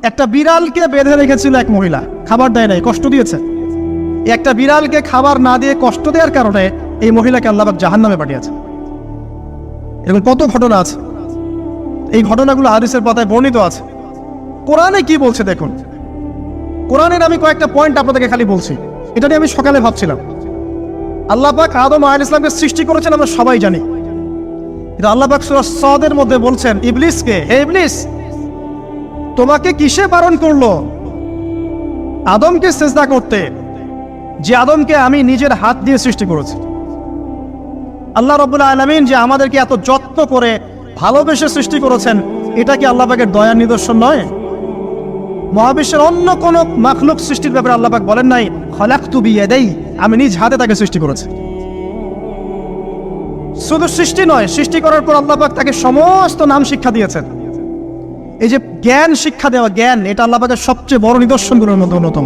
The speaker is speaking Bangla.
একটা বিড়ালকে বেঁধে রেখেছিল এক মহিলা, খাবার দেয় নাই, কষ্ট দিয়েছে। একটা বিড়ালকে খাবার না দিয়ে কষ্ট দেওয়ার কারণে এই মহিলাকে আল্লাহ পাক জাহান্নামে পাঠিয়েছে। এরকম কত ঘটনা আছে, এই ঘটনাগুলো হাদিসের পাতায় বর্ণিত আছে। কোরআনে কি বলছে দেখুন। কোরআনের আমি কয়েকটা পয়েন্ট আপনাদেরকে খালি বলছি, এটা নিয়ে আমি সকালে ভাবছিলাম। আল্লাহ পাক আদম আলাইহিস সালামকে সৃষ্টি করেছেন আমরা সবাই জানি, কিন্তু আল্লাহ পাক সূরা সাদের মধ্যে বলছেন ইবলিসকে, হে ইবলিস, তোমাকে কিসে বারণ করলো আদমকে সিজদা করতে, যে আদমকে আমি নিজের হাত দিয়ে সৃষ্টি করেছি। আল্লাহ রাব্বুল আলামিন যে আমাদেরকে এত যত্ন করে ভালোবেসে সৃষ্টি করেছেন, এটা কি আল্লাহ পাকের দয়ার নিদর্শন নয়? মহাবিশ্বের অন্য কোন মাখলুক সৃষ্টির ব্যাপারে আল্লাহ পাক বলেন নাই খলাকতু বিয়াদাই, আমি নিজ হাতে তাকে সৃষ্টি করেছি। শুধু সৃষ্টি নয়, সৃষ্টি করার পর আল্লাহ পাক তাকে সমস্ত নাম শিক্ষা দিয়েছেন। এই যে জ্ঞান শিক্ষা দেওয়া, জ্ঞান, এটা আল্লাহ পাকের সবচেয়ে বড় নিদর্শনগুলোর মধ্যে অন্যতম।